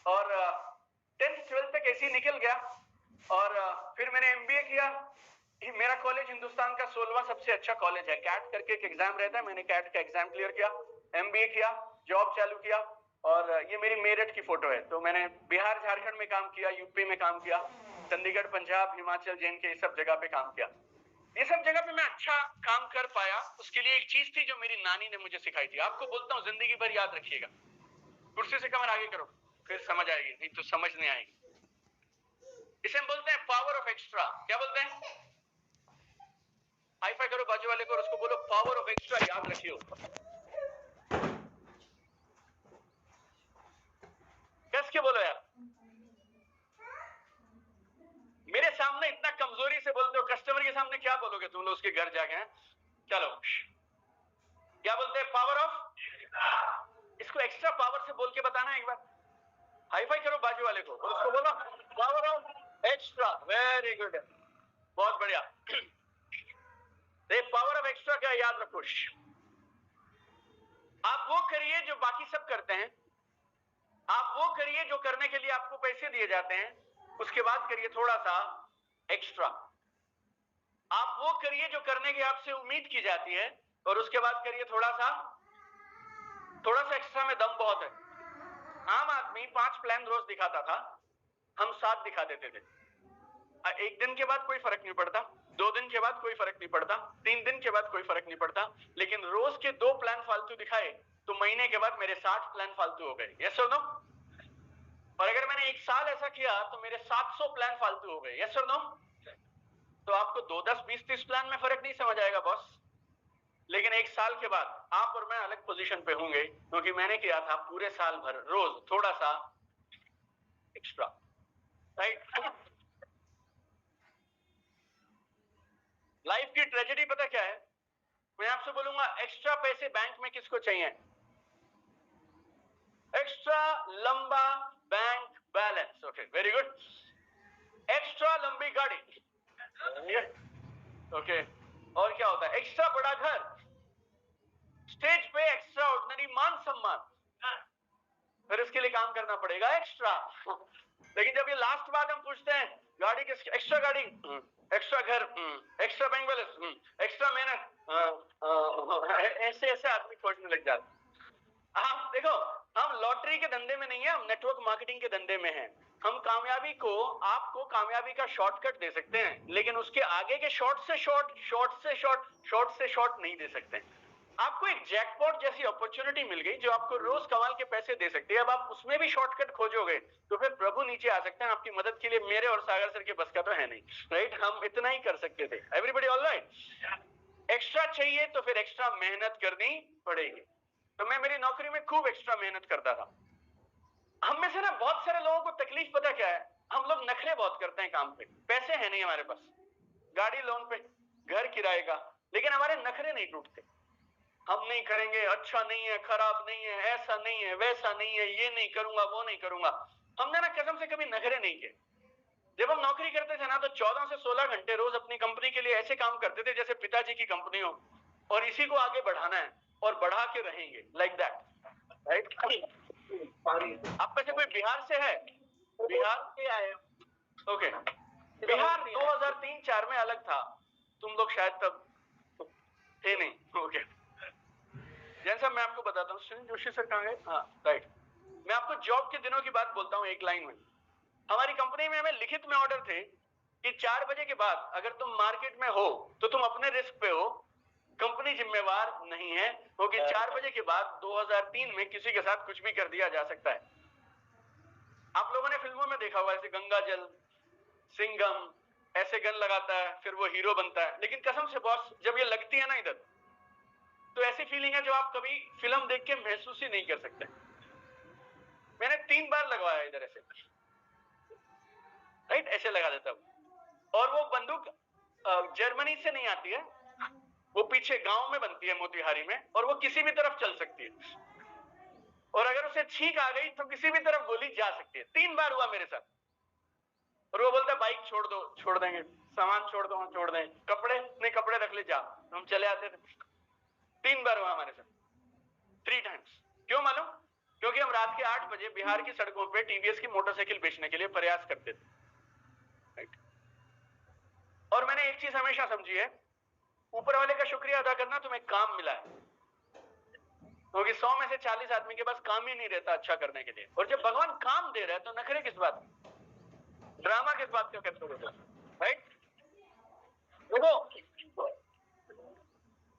और 10th 12th तक ऐसे ही निकल गया। और फिर मैंने एमबीए किया। मेरा कॉलेज हिंदुस्तान का 16वां सबसे अच्छा कॉलेज है। कैट करके एक एग्जाम रहता है, मैंने कैट का एग्जाम क्लियर किया, एमबीए किया, जॉब चालू किया। और ये मेरी मेरठ की फोटो है। तो मैंने बिहार झारखंड में काम किया, यूपी में काम किया, चंडीगढ़, पंजाब, हिमाचल, JNK, ये सब जगह पे काम किया। ये सब जगह पे मैं अच्छा काम कर पाया। उसके लिए एक चीज थी जो मेरी नानी ने मुझे सिखाई थी, आपको बोलता हूँ जिंदगी भर याद रखिएगा। कुर्सी से कमर आगे करो, फिर समझ आएगी, नहीं तो समझ नहीं आएगी। इसे हम बोलते हैं पावर ऑफ एक्स्ट्रा। क्या बोलते हैं? हाई फाई करो बाजू वाले को और उसको बोलो पावर ऑफ एक्स्ट्रा याद रखियो। कस के बोलो यार, मेरे सामने इतना कमजोरी से बोलते हो, कस्टमर के सामने क्या बोलोगे तुम लोग उसके घर जाके? हैं चलो, क्या बोलते हैं? Power of. इसको एक्स्ट्रा पावर से बोल के बताना एक बार। हाई फाई करो बाजू वाले को और उसको बोलो power of extra. Very good, बहुत बढ़िया। पावर ऑफ एक्स्ट्रा क्या याद रखो? आप वो करिए जो बाकी सब करते हैं, आप वो करिए जो करने के लिए आपको पैसे दिए जाते हैं, उसके बाद करिए थोड़ा सा एक्स्ट्रा। आप वो करिए जो करने की आपसे उम्मीद की जाती है, और उसके बाद करिए थोड़ा सा एक्स्ट्रा में दम बहुत है। आम आदमी 5 प्लान रोज दिखाता था, हम 7 दिखा देते थे। एक दिन के बाद कोई फर्क नहीं पड़ता, 2 दिन के बाद कोई फर्क नहीं पड़ता, 3 दिन के बाद कोई फर्क नहीं पड़ता, लेकिन रोज के 2 प्लान फालतू दिखाए तो महीने के बाद मेरे 60 प्लान फालतू हो गए। यस और नो? और अगर मैंने 1 साल ऐसा किया तो मेरे 700 प्लान फालतू हो गए। यस और नो? तो आपको 2, 10, 20, 30 प्लान में फर्क नहीं समझ आएगा बॉस, लेकिन 1 साल के बाद आप और मैं अलग पोजीशन पे होंगे, क्योंकि मैंने किया था पूरे साल भर रोज थोड़ा सा एक्स्ट्रा, राइट? लाइफ की ट्रेजेडी पता क्या है? मैं आपसे बोलूंगा एक्स्ट्रा पैसे बैंक में किसको चाहिए? एक्स्ट्रा लंबा bank balance. Okay, very good. Extra लंबी गाड़ी। ओके, और क्या होता है? एक्स्ट्रा बड़ा घर, स्टेज पे एक्स्ट्रा ऑर्डिनरी मान सम्मान, फिर इसके लिए काम करना पड़ेगा एक्स्ट्रा। लेकिन जब ये लास्ट बात हम पूछते हैं, गाड़ी किस, एक्स्ट्रा गाड़ी, एक्स्ट्रा घर, एक्स्ट्रा बैंक बैलेंस, एक्स्ट्रा मेहनत, ऐसे ऐसे आदमी खोजने लग जाते। आप देखो, हम लॉटरी के धंधे में नहीं है, हम नेटवर्क मार्केटिंग के धंधे में हैं। हम कामयाबी को, आपको कामयाबी का शॉर्टकट दे सकते हैं, लेकिन उसके आगे के शॉर्ट से शॉर्ट नहीं दे सकते। आपको एक जैकपॉट जैसी अपॉर्चुनिटी मिल गई जो आपको रोज कमाल के पैसे दे सकती है। अब आप उसमें भी शॉर्टकट खोजोगे तो फिर प्रभु नीचे आ सकते हैं आपकी मदद के लिए। मेरे और सागर सर के बस का तो है नहीं, राइट? हम इतना ही कर सकते थे। Everybody all right? एक्स्ट्रा चाहिए तो फिर एक्स्ट्रा मेहनत करनी पड़ेगी। तो मैं मेरी नौकरी में खूब एक्स्ट्रा मेहनत करता था। हम में से ना बहुत सारे लोगों को तकलीफ पता क्या है? हम लोग नखरे बहुत करते हैं काम पे। पैसे है नहीं हमारे पास, गाड़ी लोन पे, घर किराए का, लेकिन हमारे नखरे नहीं टूटते। हम नहीं करेंगे, अच्छा नहीं है, खराब नहीं है, ऐसा नहीं है, वैसा नहीं है, ये नहीं करूंगा, वो नहीं करूंगा। हमने ना कसम से कभी नखरे नहीं किए। जब हम नौकरी करते थे ना तो 14 से 16 घंटे रोज अपनी कंपनी के लिए ऐसे काम करते थे जैसे पिताजी की कंपनी हो, और इसी को आगे बढ़ाना है और बढ़ा के रहेंगे, लाइक दैट, राइट? आप में से कोई बिहार से है? बिहार से आए? ओके। बिहार 2003-4 में अलग था, तुम लोग शायद तब थे नहीं। ओके, जैसा मैं आपको बताता हूँ, सुनील जोशी सर कहाँ गए? हाँ, राइट। मैं आपको जॉब के दिनों की बात बोलता हूँ एक लाइन में। हमारी कंपनी में हमें लिखित में ऑर्डर थे कि 4 बजे के बाद अगर तुम मार्केट में हो तो तुम अपने रिस्क पे हो, कंपनी जिम्मेवार नहीं है, क्योंकि 4 बजे के बाद 2003 में किसी के साथ कुछ भी कर दिया जा सकता है। आप लोगों ने फिल्मों में देखा होगा, ऐसे गंगा जल, सिंघम, ऐसे गन लगाता है, फिर वो हीरो बनता है। लेकिन कसम से बॉस, जब ये लगती है ना इधर, तो ऐसी फीलिंग है जो आप कभी फिल्म देख के महसूस ही नहीं कर सकते। मैंने 3 बार लगवाया इधर ऐसे, राइट? ऐसे लगा देता हूं। और वो बंदूक जर्मनी से नहीं आती है, वो पीछे गांव में बनती है मोतिहारी में, और वो किसी भी तरफ चल सकती है। और अगर उसे छींक आ गई तो किसी भी तरफ गोली जा सकती है। 3 बार हुआ मेरे साथ। और वो बोलता है बाइक छोड़ दो, छोड़ देंगे, सामान छोड़ दो, हम छोड़ देंगे, कपड़े नहीं, कपड़े रख ले जा, हम चले आते थे। 3 बार हुआ हमारे साथ, 3 टाइम्स। क्यों मालूम? क्योंकि हम रात के 8 बजे बिहार की सड़कों पे टीवीएस की मोटरसाइकिल बेचने के लिए प्रयास करते थे, राइट? और मैंने एक चीज हमेशा समझी है, ऊपर वाले का शुक्रिया अदा करना, तुम्हें काम मिला है। क्योंकि 100 में से 40 आदमी के पास काम ही नहीं रहता अच्छा करने के लिए। और जब भगवान काम दे रहा है तो नखरे किस बात, ड्रामा किस बात का करते हो, राइट? देखो,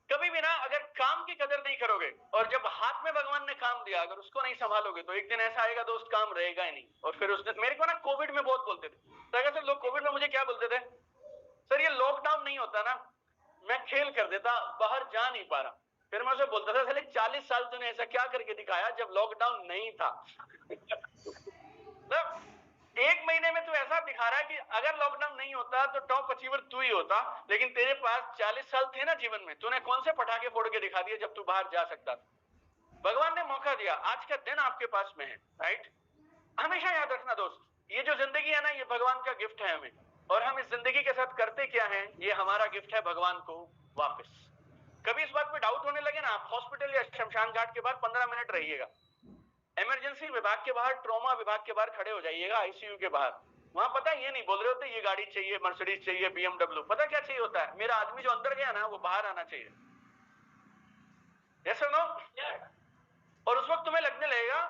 कभी भी ना अगर काम की कदर नहीं करोगे और जब हाथ में भगवान ने काम दिया अगर उसको नहीं संभालोगे तो एक दिन ऐसा आएगा दोस्त काम रहेगा ही नहीं। और फिर उसने मेरे को ना कोविड में बहुत बोलते थे, तो लोग कोविड में मुझे क्या बोलते थे, सर ये लॉकडाउन नहीं होता ना मैं खेल कर देता, बाहर जा नहीं पा रहा। फिर मैं उसे बोलता था, 40 साल तूने ऐसा क्या करके दिखाया जब लॉकडाउन नहीं था? एक महीने में तू ऐसा दिखा रहा है कि अगर लॉकडाउन नहीं होता तो टॉप अचीवर तू ही होता, लेकिन तेरे पास 40 साल थे ना जीवन में, तूने कौन से पटाखे फोड़ के दिखा दिए जब तू बाहर जा सकता था? भगवान ने मौका दिया, आज का दिन आपके पास में है, राइट? हमेशा याद रखना दोस्त, ये जो जिंदगी है ना ये भगवान का गिफ्ट है हमें, और हम इस जिंदगी के साथ करते क्या है ये हमारा गिफ्ट है भगवान को वापस। कभी इस बात पे डाउट होने लगे ना, आप हॉस्पिटल या शमशान घाट के बाहर 15 मिनट रहिएगा, इमरजेंसी विभाग के बाहर, ट्रॉमा विभाग के बाहर खड़े हो जाइएगा, आईसीयू के बाहर। वहां पता ये नहीं बोल रहे होते ये गाड़ी चाहिए, मर्सिडीज चाहिए, बीएमडब्ल्यू, पता क्या चाहिए होता है, मेरा आदमी जो अंदर गया ना वो बाहर आना चाहिए। यस और नो? और उस वक्त तुम्हें लगने लगेगा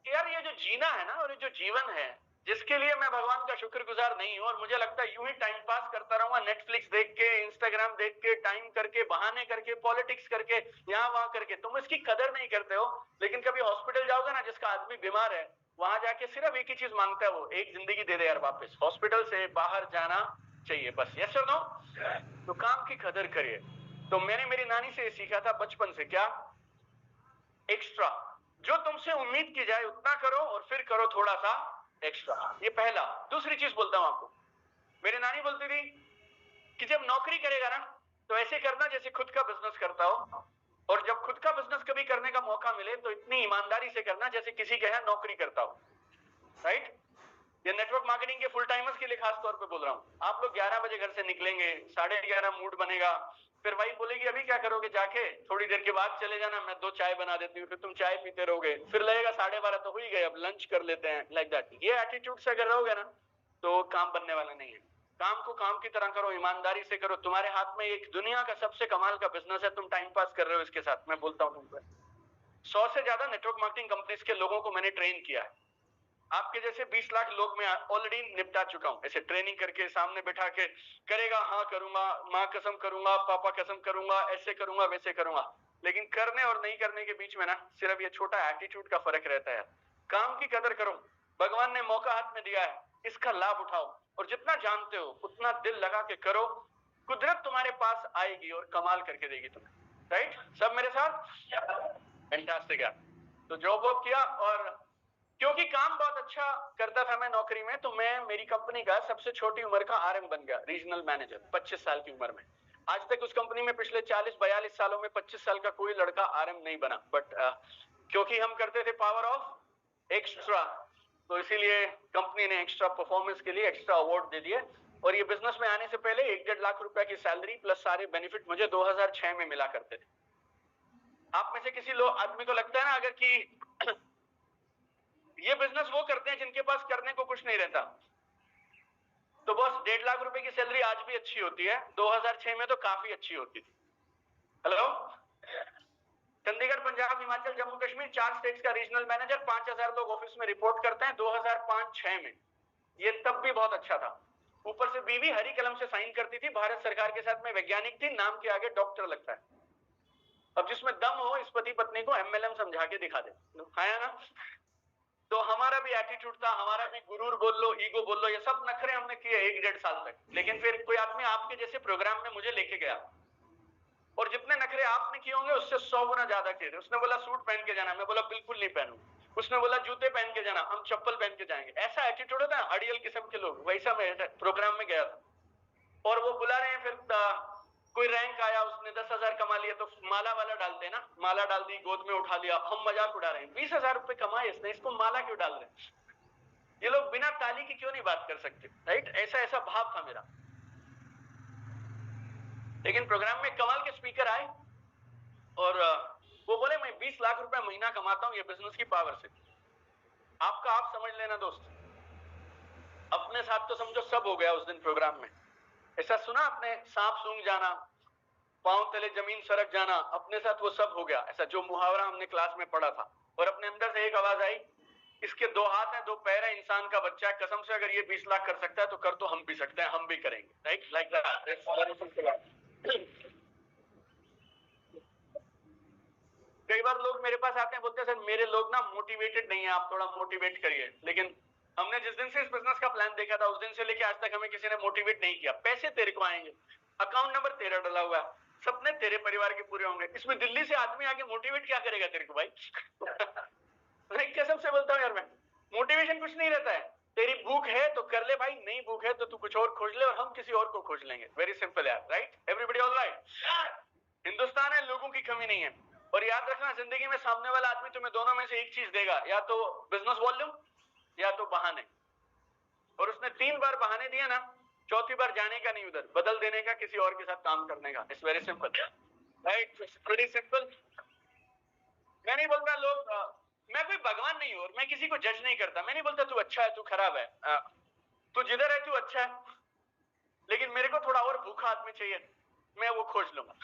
कि यार ये जो जीना है ना और ये जो जीवन है जिसके लिए मैं भगवान का शुक्रगुजार नहीं हूं, और मुझे लगता है यूं ही टाइम पास करता रहूंगा, नेटफ्लिक्स देख के, इंस्टाग्राम देख के, टाइम करके, बहाने करके, पॉलिटिक्स करके, यहां वहां करके, तुम इसकी कदर नहीं करते हो। लेकिन कभी हॉस्पिटल जाओगे ना, जिसका आदमी बीमार है वहां जाके सिर्फ एक ही चीज मांगता है, वो एक जिंदगी दे दे यार, वापस हॉस्पिटल से बाहर जाना चाहिए बस। यस और नो? तो काम की कदर करिए। तो मैंने मेरी नानी से सीखा था बचपन से, क्या? एक्स्ट्रा, जो तुमसे उम्मीद की जाए उतना करो और फिर करो थोड़ा सा एक्स्ट्रा, ये पहला। दूसरी चीज बोलता हूं आपको, मेरी नानी बोलती थी कि जब नौकरी करेगा ना तो ऐसे करना जैसे खुद का बिजनेस करता हो, और जब खुद का बिजनेस कभी करने का मौका मिले तो इतनी ईमानदारी से करना जैसे किसी के यहाँ नौकरी करता हो, राइट? ये नेटवर्क मार्केटिंग के फुल टाइमर्स के लिए खास तौर पे बोल रहा हूँ। आप लोग 11 बजे घर से निकलेंगे, 11:30 मूड बनेगा, फिर वाइफ बोलेगी अभी क्या करोगे, जाके थोड़ी देर के बाद चले जाना, मैं 2 चाय बना देती हूँ, फिर तुम चाय पीते रहोगे, फिर लगेगा 12:30 तो हो ही गए, अब लंच कर लेते हैं, लाइक दैट। ये एटीट्यूड से अगर रहोगे ना तो काम बनने वाला नहीं है। काम को काम की तरह करो, ईमानदारी से करो। तुम्हारे हाथ में एक दुनिया का सबसे कमाल का बिजनेस है, तुम टाइम पास कर रहे हो इसके साथ। मैं बोलता हूँ तुमको, 100 से ज्यादा नेटवर्क मार्केटिंग कंपनीज के लोगों को मैंने ट्रेन किया है। आपके जैसे 20 लाख लोग मैं ऑलरेडी निपटा चुका हूं, ऐसे ट्रेनिंग करके, सामने बैठा के, करेगा हाँ करूंगा, माँ कसम करूंगा, पापा कसम करूंगा, ऐसे करूंगा, वैसे करूंगा। लेकिन करने और नहीं करने के बीच में ना सिर्फ ये छोटा एटीट्यूड का फर्क रहता है। काम की कदर करो, भगवान ने मौका हाथ में दिया है, इसका लाभ उठाओ, और जितना जानते हो उतना दिल लगा के करो, कुदरत तुम्हारे पास आएगी और कमाल करके देगी तुम्हें, राइट? सब मेरे साथ? फैंटास्टिक है। तो जॉब वॉब किया, और क्योंकि काम बहुत अच्छा करता था मैं नौकरी में, तो मैं मेरी कंपनी का सबसे छोटी उम्र का आरएम बन गया, रीजनल मैनेजर, 25 साल की उम्र में। आज तक उस कंपनी में पिछले 40-42 सालों में 25 साल का कोई लड़का आरएम नहीं बना, बट क्योंकि हम करते थे पावर ऑफ एक्स्ट्रा, तो इसीलिए कंपनी ने एक्स्ट्रा परफॉर्मेंस के लिए एक्स्ट्रा अवार्ड दे दिए। और ये बिजनेस में आने से पहले 1-1.5 लाख रुपए की सैलरी प्लस सारे बेनिफिट मुझे 2006 में मिला करते थे। आप में से किसी लोग आदमी को लगता है ना अगर कि ये बिजनेस वो करते हैं जिनके पास करने को कुछ नहीं रहता, तो बस 1.5 लाख रुपए की सैलरी आज भी अच्छी होती है, 2006 में तो काफी अच्छी होती थी। हेलो? चंडीगढ़, पंजाब, हिमाचल, जम्मू कश्मीर, 4 स्टेट्स का रीजनल मैनेजर, 5000 लोग ऑफिस में रिपोर्ट करते हैं 2005-6 में। ये तब भी बहुत अच्छा था। ऊपर से बीवी हरी कलम से साइन करती थी, भारत सरकार के साथ में वैज्ञानिक थी, नाम के आगे डॉक्टर लगता है। अब जिसमें दम हो इस पति पत्नी को एमएलएम समझा के दिखा दे, है ना? तो हमारा भी एटीट्यूड था, हमारा भी गुरूर बोल लो, ईगो बोल लो, ये सब नखरे हमने किए 1-1.5 साल तक। लेकिन फिर कोई आदमी आपके जैसे प्रोग्राम में मुझे लेके गया, और जितने नखरे आपने किए होंगे उससे 100 गुना ज्यादा किए थे। उसने बोला सूट पहन के जाना, मैं बोला बिल्कुल नहीं पहनूं। उसने बोला जूते पहन के जाना, हम चप्पल पहन के जाएंगे। ऐसा एटीट्यूड होता है अड़ियल किस्म के लोग, वैसा मैं प्रोग्राम में गया था। और वो बुला रहे हैं, फिर कोई रैंक आया, उसने 10,000 कमा लिया तो माला वाला डालते हैं ना, माला डाल दी, गोद में उठा लिया, हम मजाक उड़ा रहे हैं। 20,000 रुपए कमाए इसने, इसको माला क्यों डाल रहे हैं? ये लोग बिना ताली की क्यों नहीं बात कर सकते, राइट? ऐसा ऐसा भाव था मेरा। लेकिन प्रोग्राम में कमाल के स्पीकर आए और वो बोले मैं 20 लाख रुपए महीना कमाता हूं ये बिजनेस की पावर से। आपका आप समझ लेना दोस्त, अपने साथ तो समझो सब हो गया उस दिन प्रोग्राम में। ऐसा सुना आपने, सांप सूंघ जाना, पांव तले जमीन सरक जाना, अपने साथ वो सब हो गया। ऐसा जो मुहावरा हमने क्लास में पढ़ा था। और अपने अंदर से एक आवाज आई, इसके 2 हाथ हैं, 2 पैर हैं, इंसान का बच्चा है, कसम से अगर ये 20 लाख कर सकता है तो कर तो हम भी सकते हैं, हम भी करेंगे, राइट? Like that. कई बार लोग मेरे पास आते हैं, बोलते हैं सर मेरे लोग ना मोटिवेटेड नहीं है, आप थोड़ा मोटिवेट करिए। लेकिन हमने जिस दिन से इस बिजनेस का प्लान देखा था, उस दिन से लेके आज तक हमें किसी ने मोटिवेट नहीं किया। पैसे तेरे को आएंगे, अकाउंट नंबर तेरा डला हुआ है, सपने तेरे परिवार के पूरे होंगे, इसमें दिल्ली से आदमी आके मोटिवेट क्या करेगा तेरे को भाई? कसम से बोलता हूँ यार, मैं मोटिवेशन कुछ नहीं रहता है। तेरी भूख है तो कर ले भाई, नहीं भूख है तो तू कुछ और खोज ले और हम किसी और को खोज लेंगे। वेरी सिंपल यार, right? Everybody all right? Hindustan है, लोगों की कमी नहीं है। और याद रखना, जिंदगी में सामने वाला आदमी तुम्हें दोनों में से एक चीज देगा, या तो बिजनेस वॉल्यूम या तो बहाने। और उसने 3 बार बहाने दिया ना, चौथी बार जाने का नहीं, उधर बदल देने का, किसी और के साथ काम करने का। It's very simple, right? Pretty simple. मैं नहीं बोलता लोग मैं कोई भगवान नहीं हूं और मैं किसी को जज नहीं करता। मैं नहीं बोलता तू अच्छा है तू खराब है, तू जिधर है तू अच्छा है, लेकिन मेरे को थोड़ा और भूखा आदमी चाहिए, मैं वो खोज लूंगा।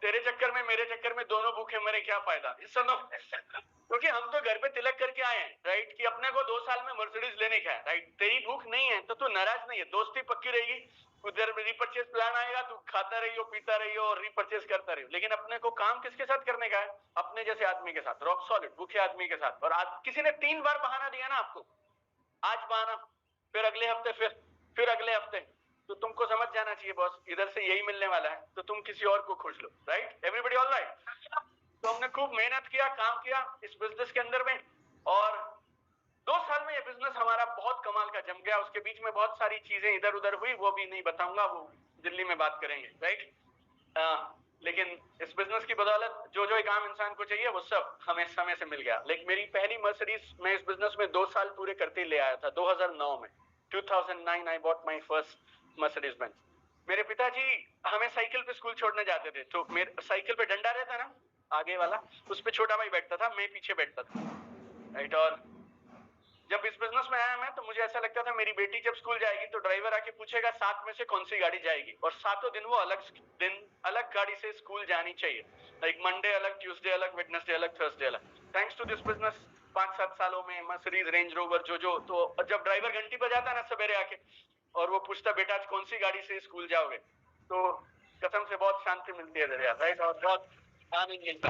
तेरे चक्कर में मेरे चक्कर में दोनों भूखे मरे, क्या फायदा? क्योंकि हम तो घर पे तिलक करके आए हैं, राइट? कि अपने को 2 साल में मर्सिडीज लेने का है, राइट? तेरी भूख नहीं है तो तू नाराज नहीं है, दोस्ती पक्की रहेगी। उधर रीपर्चेज प्लान आएगा, तू खाता रहियो, पीता रहियो और रीपर्चेज करता रहियो। लेकिन अपने को काम किसके साथ करने का है? अपने जैसे आदमी के साथ, रॉक सॉलिड भूखे आदमी के साथ। और आज किसी ने 3 बार बहाना दिया ना आपको, आज बहाना, फिर अगले हफ्ते, फिर अगले हफ्ते, तो तुमको समझ जाना चाहिए बॉस, इधर से यही मिलने वाला है, तो तुम किसी और को खोज लो, राइट? Everybody all right? तो हमने खूब मेहनत किया, काम किया इस बिजनेस के अंदर में, और 2 साल में ये बिजनेस हमारा बहुत कमाल का जम गया। उसके बीच में बहुत सारी चीजें इधर उधर हुई, वो भी नहीं बताऊंगा, वो दिल्ली में बात करेंगे, राइट? लेकिन इस बिजनेस की बदौलत जो जो एक आम इंसान को चाहिए वो सब हमें समय से मिल गया। लेकिन मेरी पहली मर्सिडीज मैं इस बिजनेस में 2 साल पूरे करते ले आया था। 2009 में, 2009 I bought my first Mercedes Benz. मेरे पिताजी हमें साइकिल पे स्कूल छोड़ने जाते थे, तो मेरे साइकिल पे डंडा रहता ना आगे वाला, उस पे छोटा भाई बैठता था, मैं पीछे बैठता था, राइट? और जब इस बिजनेस में आया मैं, तो मुझे ऐसा लगता था मेरी बेटी जब स्कूल जाएगी तो ड्राइवर आके पूछेगा 7 में से कौन सी गाड़ी जाएगी, और 7 दिन वो अलग गाड़ी से स्कूल जानी चाहिए। लाइक मंडे अलग, ट्यूसडे अलग, वेडनेसडे अलग, थर्सडे अलग। थैंक्स टू दिस बिजनेस 5-7 सालों में मर्सिडीज, रेंज रोवर, जो तो जब ड्राइवर घंटी बजाता ना सवेरे आके और वो पूछता बेटा आज कौन सी गाड़ी से स्कूल जाओगे, तो कसम से बहुत शांति मिलती है यार, राइट? और बहुत आनंद मिलता।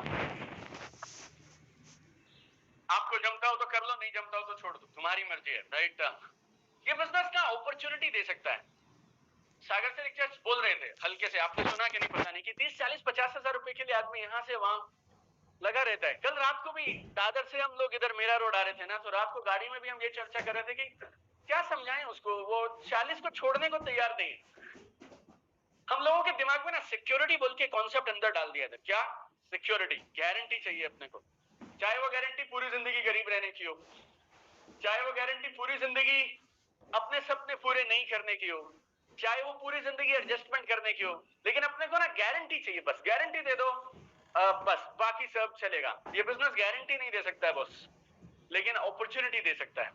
आपको जमता हो तो कर लो, नहीं जमता हो तो छोड़ दो, तुम्हारी मर्जी है, राइट? ये बिजनेस ना अपॉर्चुनिटी दे सकता है। सागर से लेक्चर्स बोल रहे थे हल्के से, आपने सुना कि नहीं पता नहीं, कि 30, 40, 50 हजार रुपए के लिए आदमी यहाँ से वहां लगा रहता है। कल रात को भी दादर से हम लोग इधर मेरा रोड आ रहे थे ना, तो रात को गाड़ी में भी हम ये चर्चा कर रहे थे कि क्या समझाएं उसको, वो 40 को छोड़ने को तैयार नहीं। हम लोगों के दिमाग में ना सिक्योरिटी बोल के कॉन्सेप्ट अंदर डाल दिया था। क्या सिक्योरिटी? गारंटी चाहिए अपने को, चाहे वो गारंटी पूरी जिंदगी गरीब रहने की हो, चाहे वो गारंटी पूरी जिंदगी अपने सपने पूरे नहीं करने की हो, चाहे वो पूरी जिंदगी एडजस्टमेंट करने की हो, लेकिन अपने को ना गारंटी चाहिए। बस गारंटी दे दो, बस बाकी सब चलेगा। ये बिजनेस गारंटी नहीं दे सकता है बॉस, लेकिन अपॉर्चुनिटी दे सकता है।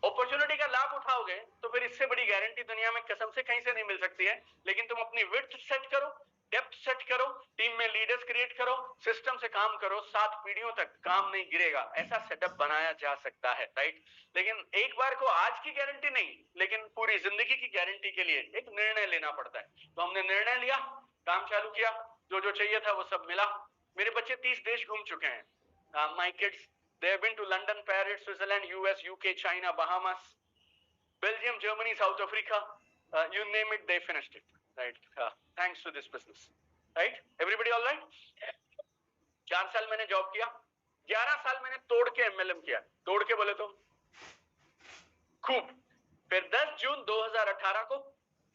अपॉर्चुनिटी का लाभ उठाओगे तो फिर इससे बड़ी गारंटी दुनिया में कसम से कहीं से नहीं मिल सकती है। लेकिन तुम अपनी विड्थ सेट करो, डेप्थ सेट करो, टीम में लीडर्स क्रिएट करो, सिस्टम से काम करो, 7 पीढ़ियों तक काम नहीं गिरेगा, ऐसा सेटअप बनाया जा सकता है, राइट? लेकिन एक बार को आज की गारंटी नहीं, लेकिन पूरी जिंदगी की गारंटी के लिए एक निर्णय लेना पड़ता है। तो हमने निर्णय लिया, काम चालू किया, जो जो चाहिए था वो सब मिला। मेरे बच्चे 30 देश घूम चुके हैं। My kids, they have been to London, Paris, Switzerland, US, UK, China, Bahamas, Belgium, Germany, South Africa, you name it, they finished it, right? Thanks to this business, right? Everybody all right? 4 साल मैंने job किया, 11 साल मैंने तोड़ के MLM किया। तोड़ के बोले तो खूब। फिर 10 जून 2018 को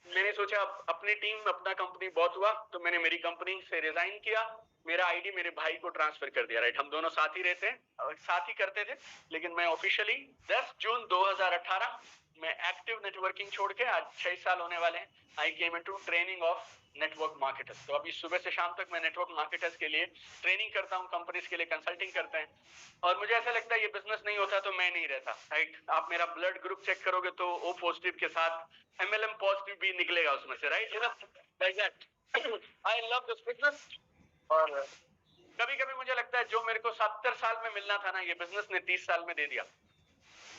मैंने सोचा अपनी टीम अपना कंपनी बहुत हुआ, तो मैंने मेरी कंपनी से रिजाइन किया, मेरा आईडी मेरे भाई को ट्रांसफर कर दिया। राइट, हम दोनों साथ ही रहते हैं और साथ ही करते थे, लेकिन मैं ऑफिशियली 10 जून 2018 में एक्टिव नेटवर्किंग छोड़ के, आज 6 साल होने वाले हैं, I came into training of network marketers. तो अभी सुबह से शाम तक मैं नेटवर्क मार्केटर्स के लिए ट्रेनिंग करता हूँ, कंपनीज के लिए कंसल्टिंग करते हैं। और मुझे ऐसा लगता है ये बिजनेस नहीं होता तो मैं नहीं रहता। राइट, आप मेरा ब्लड ग्रुप चेक करोगे तो O पॉजिटिव के साथ MLM पॉजिटिव भी निकलेगा उसमें से। Right, like that I love this business. और कभी कभी मुझे लगता है जो मेरे को 70 साल में मिलना था ना, ये बिजनेस ने 30 साल में दे दिया।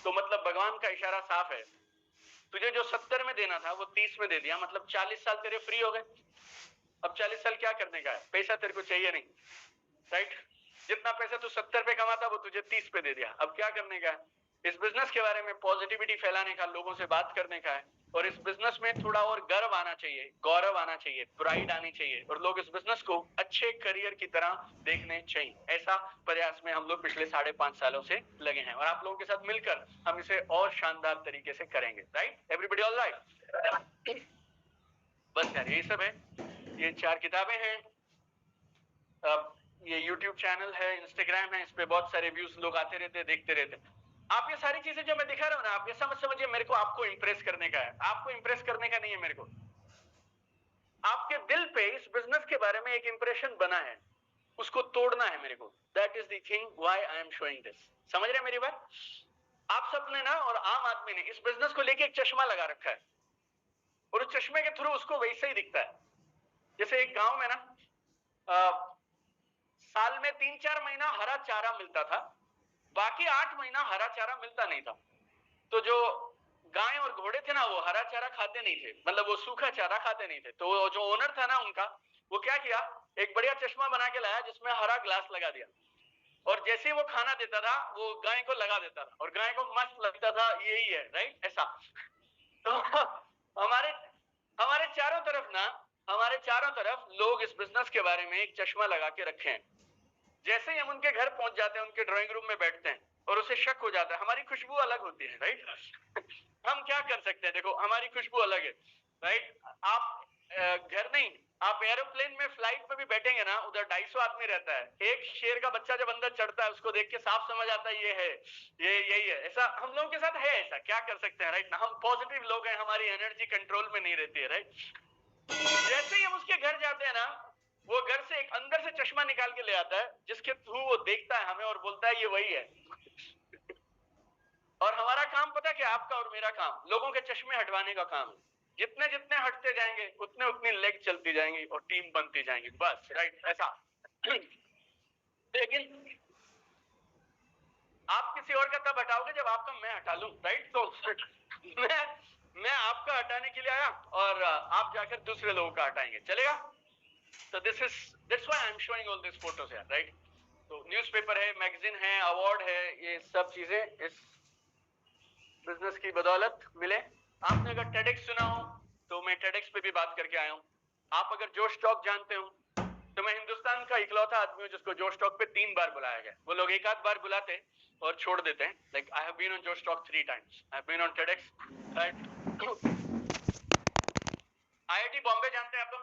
तो मतलब भगवान का इशारा साफ है, तुझे जो 70 में देना था वो 30 में दे दिया, मतलब 40 साल तेरे फ्री हो गए। अब 40 साल क्या करने का है, पैसा तेरे को चाहिए नहीं। राइट, जितना पैसा तू 70 पे कमाता वो तुझे 30 पे दे दिया, अब क्या करने का है। इस बिजनेस के बारे में पॉजिटिविटी फैलाने का, लोगों से बात करने का है। और इस बिजनेस में थोड़ा और गर्व आना चाहिए, गौरव आना चाहिए, प्राइड आनी चाहिए, और लोग इस बिजनेस को अच्छे करियर की तरह देखने चाहिए। ऐसा प्रयास में हम लोग पिछले 5.5 सालों से लगे हैं, और आप लोगों के साथ मिलकर हम इसे और शानदार तरीके से करेंगे। Right, everybody all right. बस यार यही सब है। ये 4 किताबें हैं, ये YouTube चैनल है, Instagram है, इस पे बहुत सारे व्यूज लोग आते रहते हैं, देखते रहते हैं। आप ये सारी चीजें जो मैं दिखा रहा हूँ ना, आप ये समझिए मेरे को आपको इंप्रेस करने का है, आपको इंप्रेस करने का नहीं है। मेरे को आपके दिल पे इस बिजनेस के बारे में एक इंप्रेशन बना है, उसको तोड़ना है मेरे को। That is the thing why I am showing this. समझ रहे हैं मेरी बात? आप सबने ना, और आम आदमी ने इस बिजनेस को लेके एक चश्मा लगा रखा है, और उस चश्मे के थ्रू उसको वैसे ही दिखता है। जैसे एक गांव में ना साल में 3-4 महीना हरा चारा मिलता था, बाकी 8 महीना हरा चारा मिलता नहीं था। तो जो गाय और घोड़े थे ना, वो हरा चारा खाते नहीं थे, मतलब वो सूखा चारा खाते नहीं थे। तो जो ओनर था ना उनका, वो क्या किया, एक बढ़िया चश्मा बना के लाया जिसमें हरा ग्लास लगा दिया, और जैसे ही वो खाना देता था वो गाय को लगा देता था, और गाय को मस्त लगता था, यही है। राइट, ऐसा। तो हमारे हमारे चारों तरफ ना, हमारे चारों तरफ लोग इस बिजनेस के बारे में एक चश्मा लगा के रखे हैं। जैसे ही हम उनके घर पहुंच जाते हैं, उनके ड्राइंग रूम में बैठते हैं, और उसे शक हो जाता है, हमारी खुशबू अलग होती है। राइट, हम क्या कर सकते हैं, देखो हमारी खुशबू अलग है। राइट, आप घर नहीं, आप एरोप्लेन में, फ्लाइट में भी बैठेंगे ना, उधर 250 आदमी रहता है, एक शेर का बच्चा जब अंदर चढ़ता है, उसको देख के साफ समझ आता है ये है, ये यही है। ऐसा हम लोगों के साथ है, ऐसा क्या कर सकते हैं। राइट ना, हम पॉजिटिव लोग हैं, हमारी एनर्जी कंट्रोल में नहीं रहती है। राइट, जैसे ही हम उसके घर जाते हैं ना, वो घर से एक अंदर से चश्मा निकाल के ले आता है, जिसके थ्रू वो देखता है हमें और बोलता है ये वही है। और हमारा काम पता है क्या, आपका और मेरा काम लोगों के चश्मे हटवाने का काम है। जितने जितने हटते जाएंगे उतने उतनी लेग चलती जाएंगी और टीम बनती जाएंगी, बस। राइट, ऐसा। लेकिन आप किसी और का तब हटाओगे जब आपका मैं हटा लूं। राइट, तो मैं आपका हटाने के लिए आया, और आप जाकर दूसरे लोगों का हटाएंगे, चलेगा? तो that's why I'm showing all these photos here, right? तो न्यूज़पेपर है, मैगजीन है, अवार्ड है, ये सब चीजें इस बिजनेस की बदौलत मिले। आपने अगर TEDx सुना हो तो मैं TEDx पे भी बात करके आया हूँ। आप अगर जोश टॉक जानते हो तो मैं हिंदुस्तान का इकलौता आदमी हूँ जिसको जोश टॉक पे 3 बार बुलाया गया। वो लोग एक आध बार बुलाते और छोड़ देते हैं। Like I have been on Josh talk 3 times, I have been on TEDx, right. IIT Bombay जानते हैं आप लोग?